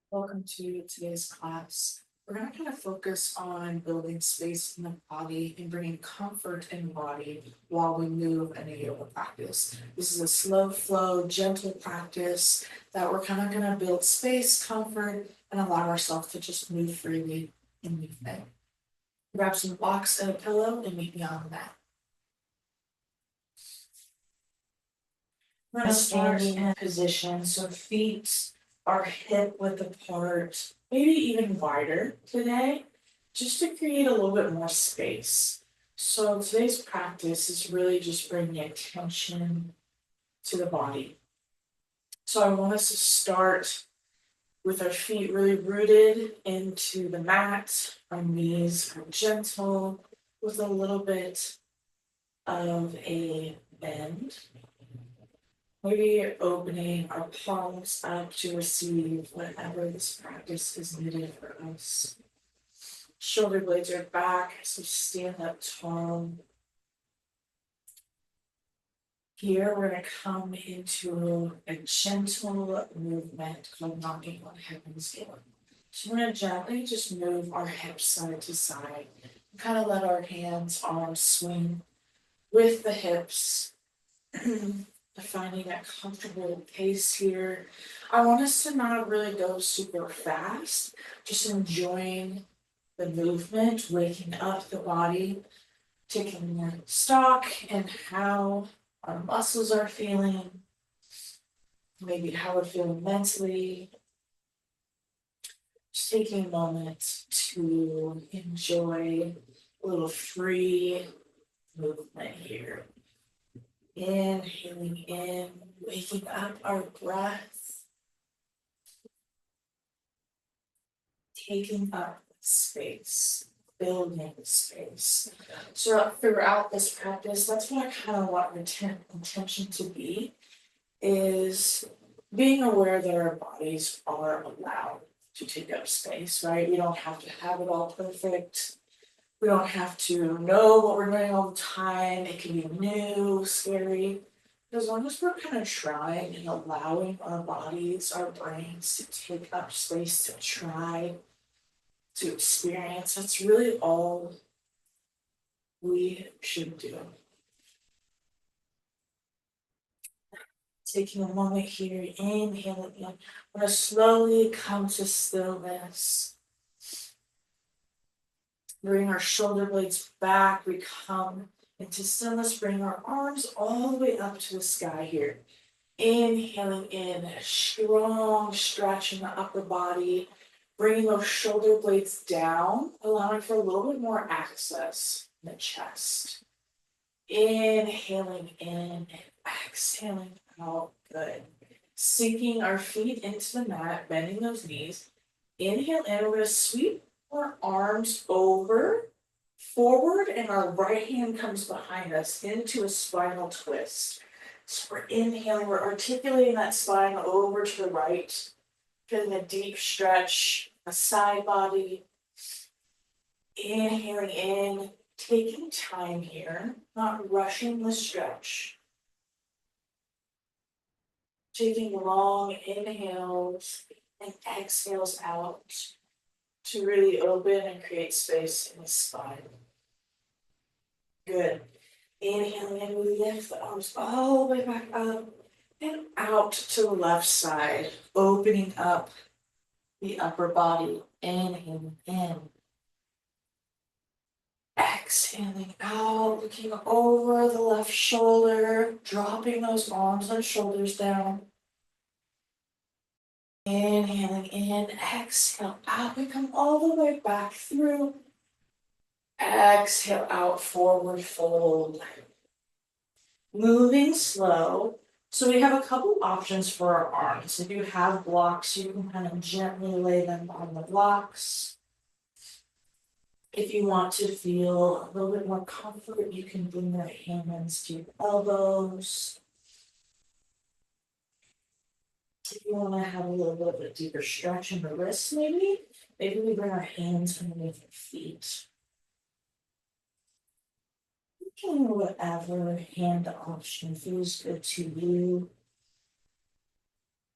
Welcome to today's class. We're going to kind of focus on building space in the body and bringing comfort in the body while we move in a yoga practice. This is a slow flow, gentle practice that we're kind of going to build space, comfort, and allow ourselves to just move freely in movement. Grab some blocks and a pillow and meet me on the mat. We're going to start in position so feet are hip width apart, maybe even wider today, just to create a little bit more space. So today's practice is really just bringing attention to the body. So I want us to start with our feet really rooted into the mat. Our knees are gentle with a little bit of a bend. Maybe opening our palms up to receive whatever this practice is needed for us. Shoulder blades are back as we stand up tall. Here we're going to come into a gentle movement called knocking on heaven's door. So we're going to gently just move our hips side to side. Kind of let our hands, arms swing with the hips. Finding that comfortable pace here. I want us to not really go super fast, just enjoying the movement, waking up the body, taking stock and how our muscles are feeling, maybe how we're feeling mentally. Just taking a moment to enjoy a little free movement here. Inhaling in, waking up our breath, taking up space, building space. So throughout this practice, that's what I kind of want intention to be, is being aware that our bodies are allowed to take up space, right? We don't have to have it all perfect. We don't have to know what we're doing all the time. It can be new, scary. But as long as we're kind of trying and allowing our bodies, our brains to take up space to try to experience, that's really all we should do. Taking a moment here, inhaling in. We're going to slowly come to stillness. Bring our shoulder blades back. We come into stillness. Bring our arms all the way up to the sky here. Inhaling in, strong stretch in the upper body. Bringing those shoulder blades down, allowing for a little bit more access in the chest. Inhaling in, exhaling out. Good. Sinking our feet into the mat, bending those knees. Inhale in, we're going to sweep our arms over, forward, and our right hand comes behind us into a spinal twist. So we're inhaling, we're articulating that spine over to the right, feeling a deep stretch, a side body. Inhaling in, taking time here, not rushing the stretch. Taking long inhales and exhales out to really open and create space in the spine. Good. Inhaling in, we lift the arms all the way back up and out to the left side, opening up the upper body. Inhaling in. Exhaling out, looking over the left shoulder, dropping those arms and shoulders down. Inhaling in, exhale out, we come all the way back through. Exhale out, forward fold. Moving slow. So we have a couple options for our arms. If you have blocks, you can kind of gently lay them on the blocks. If you want to feel a little bit more comfort, you can bring your hands to your elbows. If you want to have a little bit of a deeper stretch in the wrists, maybe we bring our hands underneath our feet. You can whatever hand option feels good to you.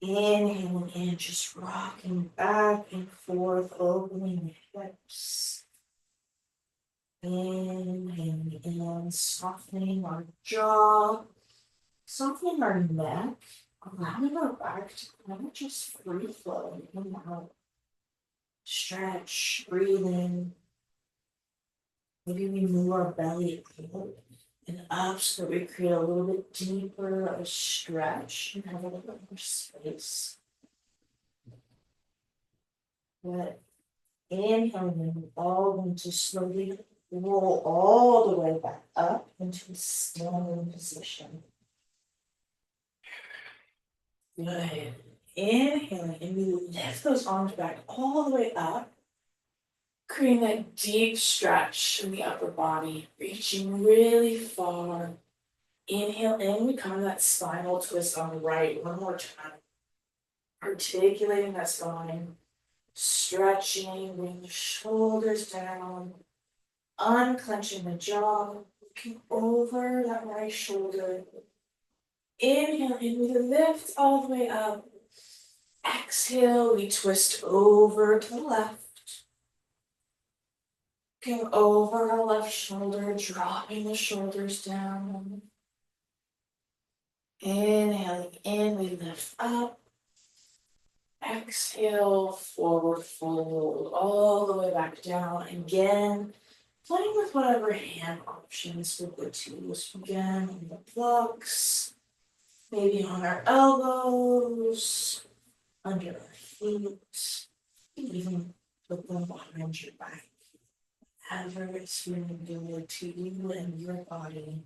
Inhaling in, just rocking back and forth, opening the hips. Inhaling in, softening our jaw, softening our neck, allowing our back to kind of just free flow in and out. Stretch, breathing. Maybe we move our belly out and up so that we create a little bit deeper of a stretch and have a little bit more space. Good. Inhaling, all going to slowly roll all the way back up into a standing position. Good. Inhaling, and we lift those arms back all the way up, creating that deep stretch in the upper body, reaching really far. Inhale in, we come to that spinal twist on the right. One more time. Articulating that spine, stretching, bring the shoulders down, unclenching the jaw, looking over that right shoulder. Inhale in, we lift all the way up. Exhale, we twist over to the left. Looking over our left shoulder, dropping the shoulders down. Inhaling in, we lift up. Exhale, forward fold, all the way back down. Again, playing with whatever hand options we're good to use. Again, on the blocks, maybe on our elbows, under our feet, even put them behind your back. However it's really good to you and your body.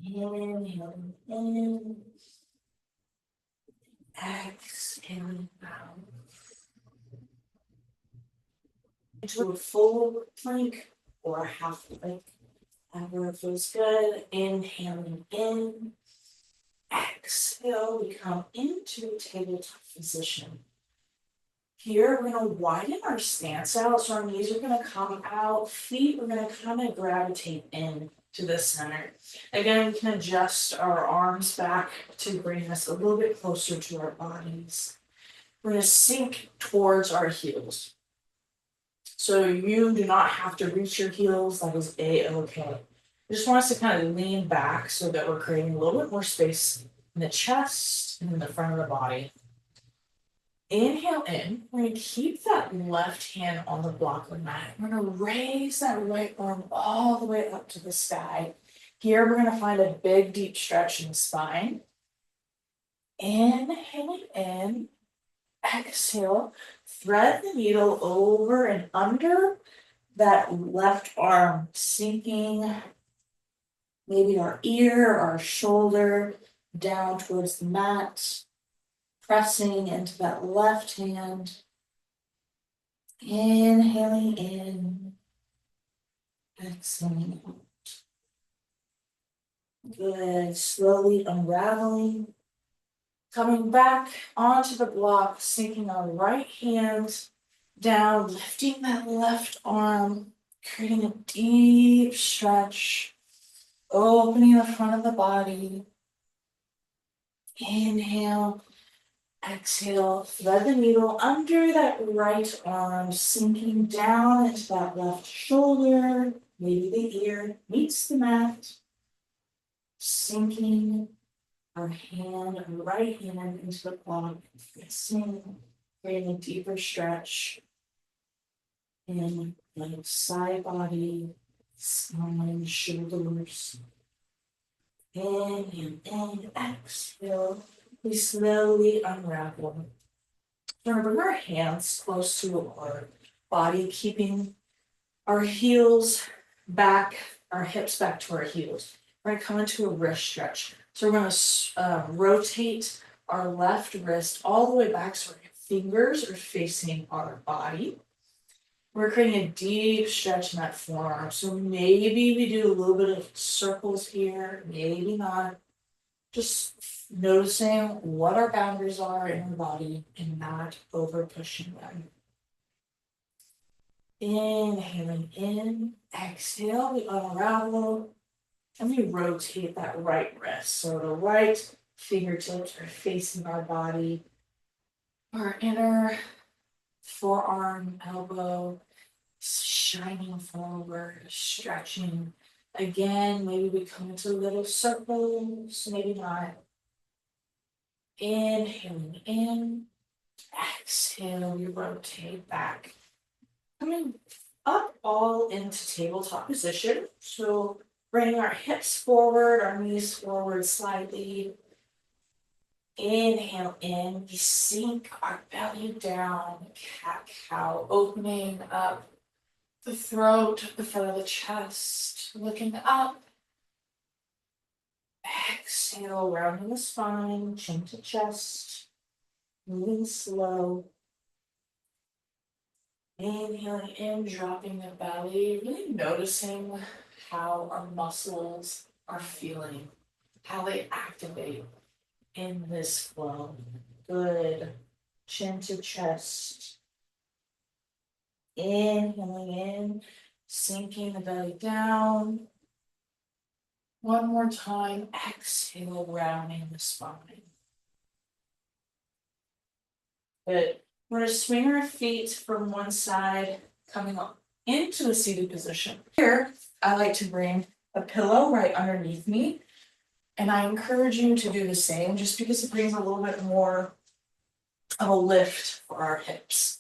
Inhaling in. Exhaling out. Into a full plank or a half plank. However feels good. Inhaling in. Exhale, we come into tabletop position. Here, we're going to widen our stance out, so our knees are going to come out, feet are going to kind of gravitate in to the center. Again, we can adjust our arms back to bring us a little bit closer to our bodies. We're going to sink towards our heels. So you do not have to reach your heels, that is A-okay. I just want us to kind of lean back so that we're creating a little bit more space in the chest and in the front of the body. Inhale in, we're going to keep that left hand on the block of the mat. We're going to raise that right arm all the way up to the sky. Here we're going to find a big deep stretch in the spine. Inhaling in, exhale, thread the needle over and under that left arm, sinking maybe our ear, our shoulder, down towards the mat. Pressing into that left hand. Inhaling in. Exhaling out. Good. Slowly unraveling. Coming back onto the block, sinking our right hand down, lifting that left arm, creating a deep stretch, opening the front of the body. Inhale. Exhale, thread the needle under that right arm, sinking down into that left shoulder. Maybe the ear meets the mat. Sinking our hand, our right hand into the block, pressing, creating a deeper stretch in the side body, spine, shoulders. Inhale and exhale. We slowly unravel. We're going to bring our hands close to our body, keeping our heels back, our hips back to our heels. We're going to come into a wrist stretch. So we're going to rotate our left wrist all the way back so our fingers are facing our body. We're creating a deep stretch in that forearm. So maybe we do a little bit of circles here, maybe not. Just noticing what our boundaries are in our body and not over pushing them. Inhaling in, exhale, we unravel, and we rotate that right wrist. So the right fingertips are facing our body. Our inner forearm, elbow shining forward, stretching. Again, maybe we come into little circles, maybe not. Inhaling in, exhale, we rotate back. Coming up all into tabletop position. So bring our hips forward, our knees forward slightly. Inhale in, we sink our belly down, cat-cow, opening up the throat, the front of the chest, looking up. Exhale, rounding the spine, chin to chest, moving slow. Inhaling in, dropping the belly, really noticing how our muscles are feeling, how they activate in this flow. Good. Chin to chest. Inhaling in, sinking the belly down. One more time, exhale, rounding the spine. Good. We're gonna swing our feet from one side, coming up into a seated position. Here, I like to bring a pillow right underneath me, and I encourage you to do the same, just because it brings a little bit more of a lift for our hips.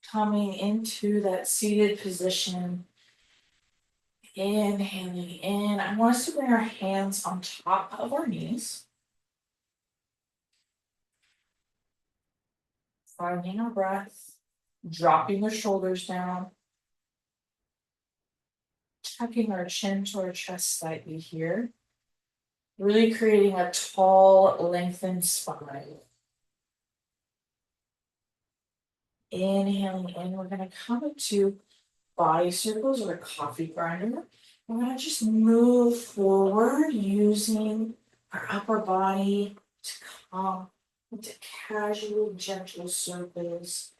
Coming into that seated position, inhaling in. I want us to bring our hands on top of our knees. Finding our breath, dropping the shoulders down, tucking our chin to our chest slightly here, really creating a tall, lengthened spine. Inhaling in, we're going to come into body circles or a coffee grinder. We're going to just move forward using our upper body to come into casual, gentle circles,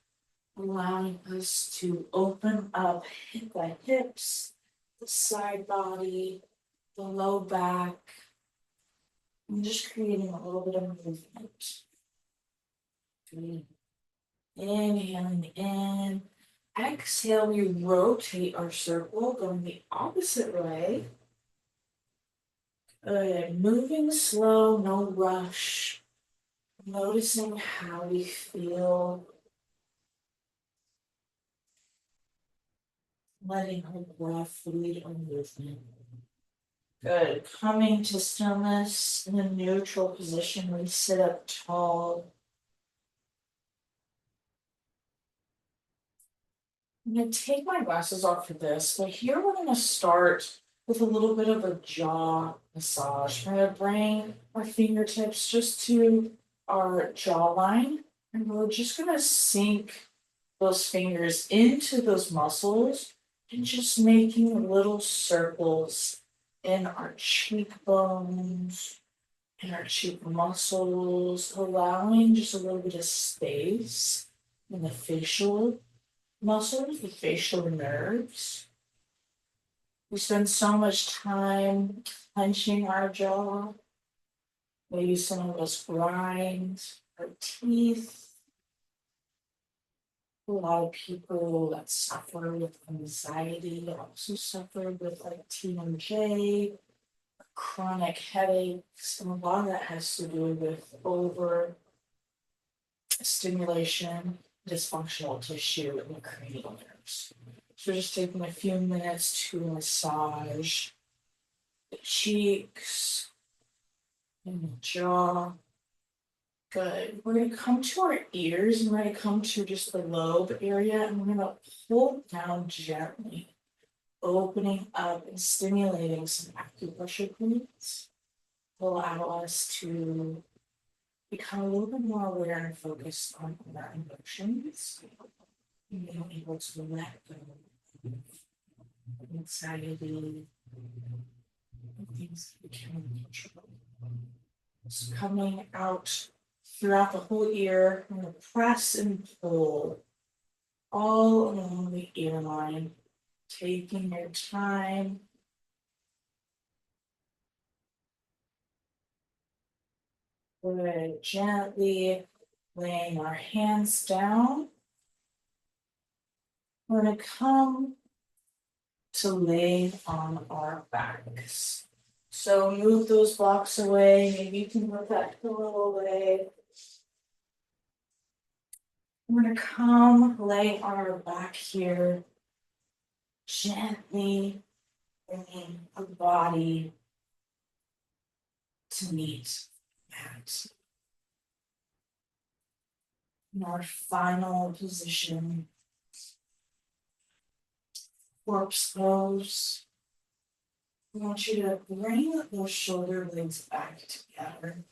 allowing us to open up the hips, the side body, the low back, and just creating a little bit of movement. Good. Inhaling in. Exhale, we rotate our circle, going the opposite way. Good. Moving slow, no rush. Noticing how we feel. Letting our breath lead our movement. Good. Coming to stillness in a neutral position, we sit up tall. I'm going to take my glasses off for this, but here we're going to start with a little bit of a jaw massage. We're going to bring our fingertips just to our jawline, and we're just going to sink those fingers into those muscles and just making little circles in our cheekbones, in our cheek muscles, allowing just a little bit of space in the facial muscles, the facial nerves. We spend so much time clenching our jaw. Maybe some of us grind our teeth. A lot of people that suffer with anxiety also suffer with like TMJ, chronic headaches, and a lot of that has to do with over stimulation, dysfunctional tissue in the cranial nerves. So just taking a few minutes to massage the cheeks and the jaw. Good. We're going to come to our ears and we're going to come to just the lobe area and we're going to pull down gently, opening up and stimulating some acupressure points to allow us to become a little bit more aware and focused on our emotions, and being able to let go of anxiety and things that we can't control. So coming out throughout the whole ear, I'm going to press and pull all along the ear line, taking your time. Good. Gently laying our hands down. We're going to come to lay on our backs. So move those blocks away. Maybe you can move that pillow away. We're going to come lay on our back here. Gently bringing the body to meet that. In our final position, corpse pose. I want you to bring those shoulder blades back together,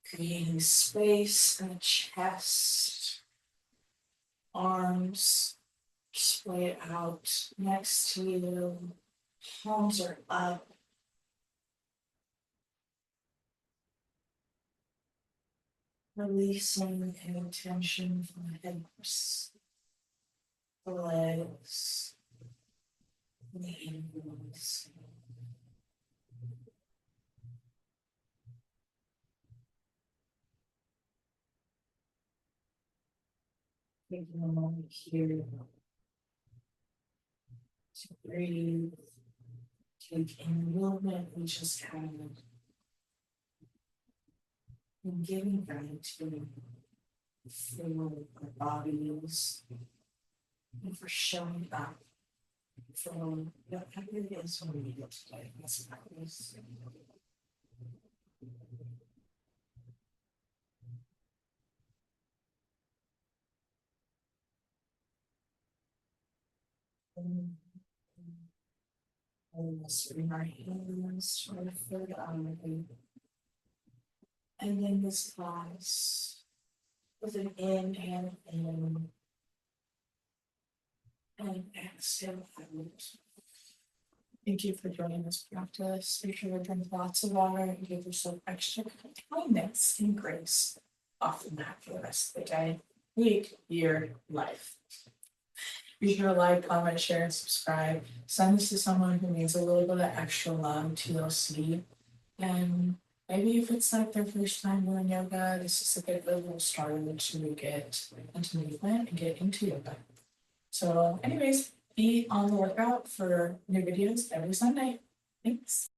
creating space in the chest, arms spread out next to you, palms are up. Releasing any tension from the hips, the legs, the ankles. Taking a moment here to breathe, take in the movement we just had, and giving gratitude for our bodies and for showing up for whatever it is we need it today. That's nice. Almost bring our hands to our third eye. And then this pause with an inhale in and exhale out. Thank you for joining this practice. Make sure to drink lots of water and give yourself extra kindness and grace off the mat for the rest of the day, week, year, life. Be sure to like, comment, share, and subscribe. Send this to someone who needs a little bit of extra love, TLC. And maybe if it's like their first time doing yoga, this is a good little starter to get into movement and get into yoga. So anyways, be on the lookout for new videos every Sunday. Thanks.